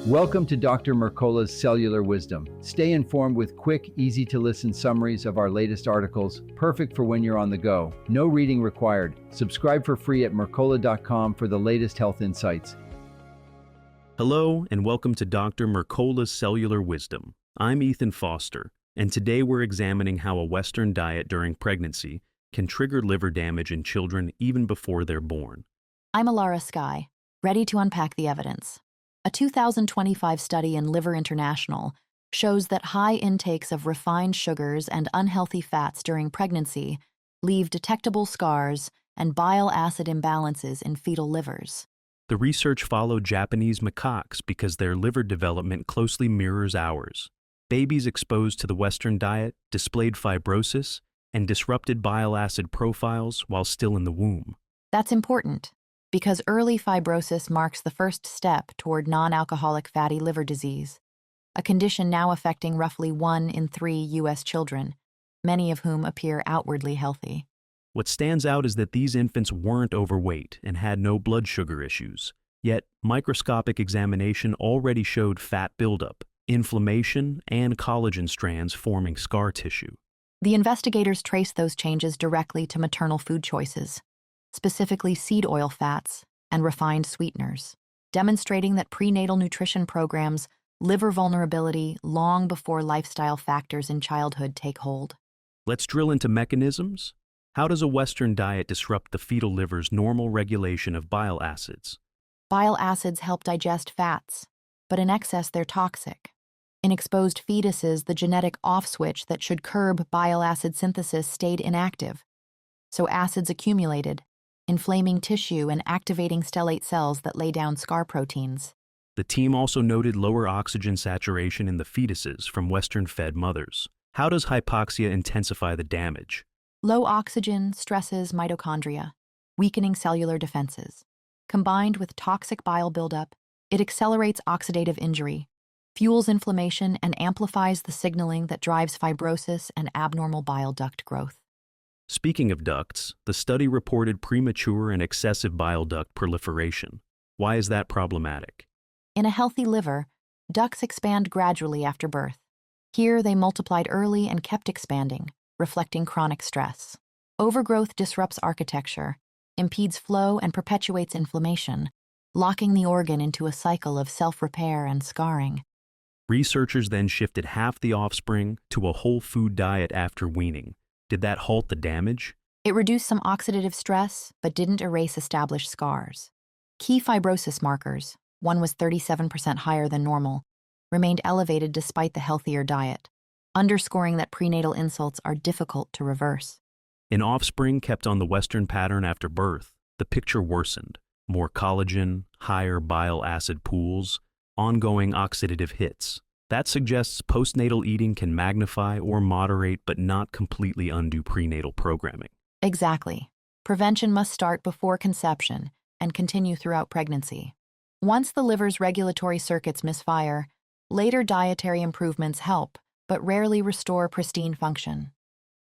Welcome to Dr. Mercola's Cellular Wisdom. Stay informed with quick, easy-to-listen summaries of our latest articles, perfect for when you're on the go. No reading required. Subscribe for free at mercola.com for the latest health insights. Hello, and welcome to Dr. Mercola's Cellular Wisdom. I'm Ethan Foster, and today we're examining how a Western diet during pregnancy can trigger liver damage in children even before they're born. I'm Alara Skye, ready to unpack the evidence. A 2025 study in Liver International shows that high intakes of refined sugars and unhealthy fats during pregnancy leave detectable scars and bile acid imbalances in fetal livers. The research followed Japanese macaques because their liver development closely mirrors ours. Babies exposed to the Western diet displayed fibrosis and disrupted bile acid profiles while still in the womb. That's important, because early fibrosis marks the first step toward non-alcoholic fatty liver disease, a condition now affecting roughly 1 in 3 U.S. children, many of whom appear outwardly healthy. What stands out is that these infants weren't overweight and had no blood sugar issues, yet microscopic examination already showed fat buildup, inflammation, and collagen strands forming scar tissue. The investigators traced those changes directly to maternal food choices, specifically seed oil fats and refined sweeteners, demonstrating that prenatal nutrition programs liver vulnerability long before lifestyle factors in childhood take hold. Let's drill into mechanisms. How does a Western diet disrupt the fetal liver's normal regulation of bile acids? Bile acids help digest fats, but in excess they're toxic. In exposed fetuses, the genetic off switch that should curb bile acid synthesis stayed inactive, so acids accumulated, inflaming tissue and activating stellate cells that lay down scar proteins. The team also noted lower oxygen saturation in the fetuses from Western-fed mothers. How does hypoxia intensify the damage? Low oxygen stresses mitochondria, weakening cellular defenses. Combined with toxic bile buildup, it accelerates oxidative injury, fuels inflammation, and amplifies the signaling that drives fibrosis and abnormal bile duct growth. Speaking of ducts, the study reported premature and excessive bile duct proliferation. Why is that problematic? In a healthy liver, ducts expand gradually after birth. Here, they multiplied early and kept expanding, reflecting chronic stress. Overgrowth disrupts architecture, impedes flow, and perpetuates inflammation, locking the organ into a cycle of self-repair and scarring. Researchers then shifted half the offspring to a whole food diet after weaning. Did that halt the damage? It reduced some oxidative stress, but didn't erase established scars. Key fibrosis markers, one was 37% higher than normal, remained elevated despite the healthier diet, underscoring that prenatal insults are difficult to reverse. In offspring kept on the Western pattern after birth, the picture worsened. More collagen, higher bile acid pools, ongoing oxidative hits. That suggests postnatal eating can magnify or moderate but not completely undo prenatal programming. Exactly. Prevention must start before conception and continue throughout pregnancy. Once the liver's regulatory circuits misfire, later dietary improvements help, but rarely restore pristine function.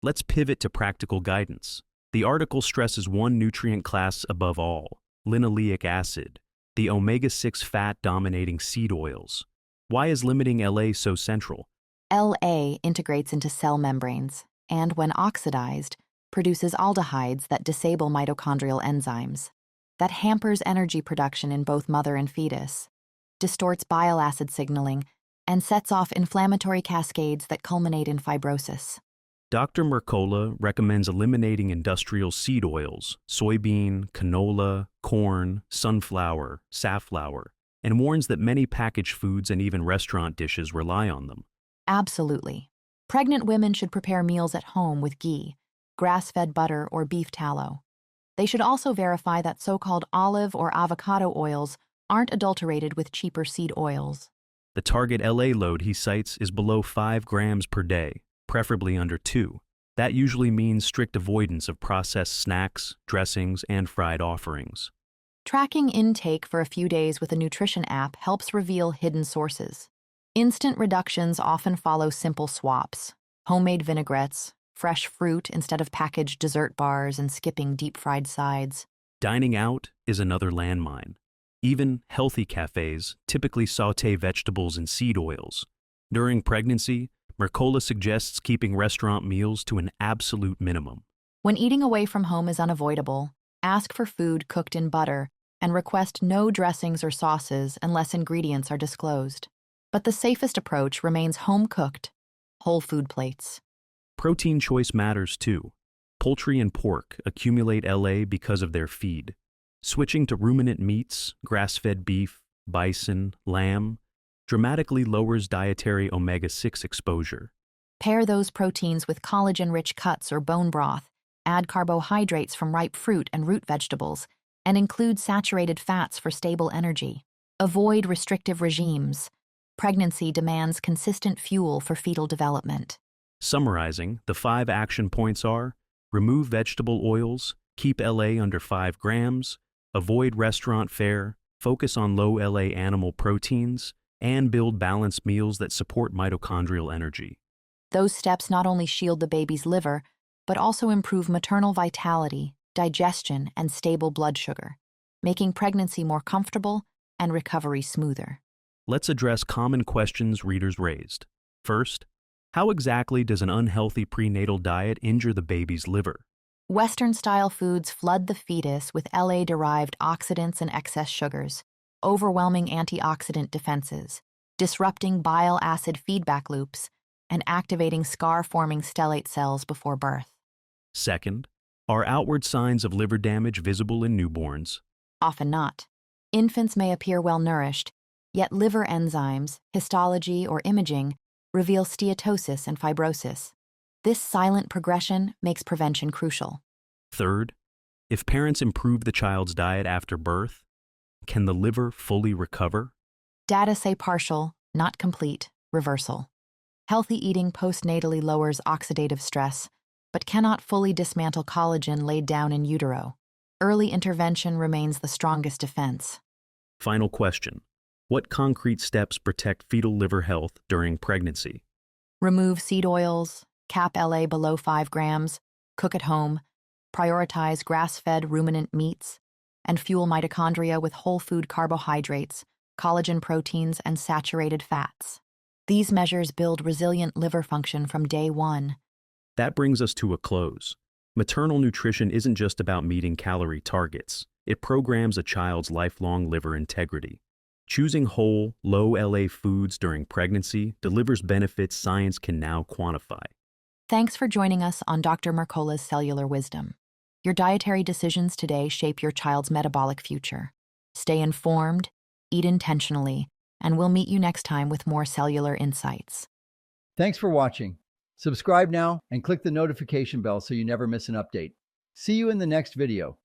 Let's pivot to practical guidance. The article stresses one nutrient class above all, linoleic acid, the omega-6 fat-dominating seed oils. Why is limiting LA so central? LA integrates into cell membranes and, when oxidized, produces aldehydes that disable mitochondrial enzymes. That hampers energy production in both mother and fetus, distorts bile acid signaling, and sets off inflammatory cascades that culminate in fibrosis. Dr. Mercola recommends eliminating industrial seed oils, soybean, canola, corn, sunflower, safflower, and warns that many packaged foods and even restaurant dishes rely on them. Absolutely. Pregnant women should prepare meals at home with ghee, grass-fed butter, or beef tallow. They should also verify that so-called olive or avocado oils aren't adulterated with cheaper seed oils. The target LA load he cites is below 5 grams per day, preferably under 2. That usually means strict avoidance of processed snacks, dressings, and fried offerings. Tracking intake for a few days with a nutrition app helps reveal hidden sources. Instant reductions often follow simple swaps: homemade vinaigrettes, fresh fruit instead of packaged dessert bars, and skipping deep-fried sides. Dining out is another landmine. Even healthy cafes typically saute vegetables in seed oils. During pregnancy, Mercola suggests keeping restaurant meals to an absolute minimum. When eating away from home is unavoidable, ask for food cooked in butter and request no dressings or sauces unless ingredients are disclosed. But the safest approach remains home-cooked, whole food plates. Protein choice matters too. Poultry and pork accumulate La because of their feed. Switching to ruminant meats, grass-fed beef, bison, lamb, dramatically lowers dietary omega-6 exposure. Pair those proteins with collagen-rich cuts or bone broth, add carbohydrates from ripe fruit and root vegetables, and include saturated fats for stable energy. Avoid restrictive regimes. Pregnancy demands consistent fuel for fetal development. Summarizing, the 5 action points are: remove vegetable oils, keep La under 5 grams, avoid restaurant fare, focus on low La animal proteins, and build balanced meals that support mitochondrial energy. Those steps not only shield the baby's liver, but also improve maternal vitality, digestion, and stable blood sugar, making pregnancy more comfortable and recovery smoother. Let's address common questions readers raised. First, how exactly does an unhealthy prenatal diet injure the baby's liver? Western-style foods flood the fetus with La-derived oxidants and excess sugars, overwhelming antioxidant defenses, disrupting bile acid feedback loops, and activating scar-forming stellate cells before birth. Second, are outward signs of liver damage visible in newborns? Often not. Infants may appear well-nourished, yet liver enzymes, histology, or imaging reveal steatosis and fibrosis. This silent progression makes prevention crucial. Third, if parents improve the child's diet after birth, can the liver fully recover? Data say partial, not complete, reversal. Healthy eating postnatally lowers oxidative stress, but cannot fully dismantle collagen laid down in utero. Early intervention remains the strongest defense. Final question. What concrete steps protect fetal liver health during pregnancy? Remove seed oils, cap La below 5 grams, cook at home, prioritize grass-fed ruminant meats, and fuel mitochondria with whole food carbohydrates, collagen proteins, and saturated fats. These measures build resilient liver function from day one. That brings us to a close. Maternal nutrition isn't just about meeting calorie targets. It programs a child's lifelong liver integrity. Choosing whole, low La foods during pregnancy delivers benefits science can now quantify. Thanks for joining us on Dr. Mercola's Cellular Wisdom. Your dietary decisions today shape your child's metabolic future. Stay informed, eat intentionally, and we'll meet you next time with more cellular insights. Thanks for watching. Subscribe now and click the notification bell so you never miss an update. See you in the next video.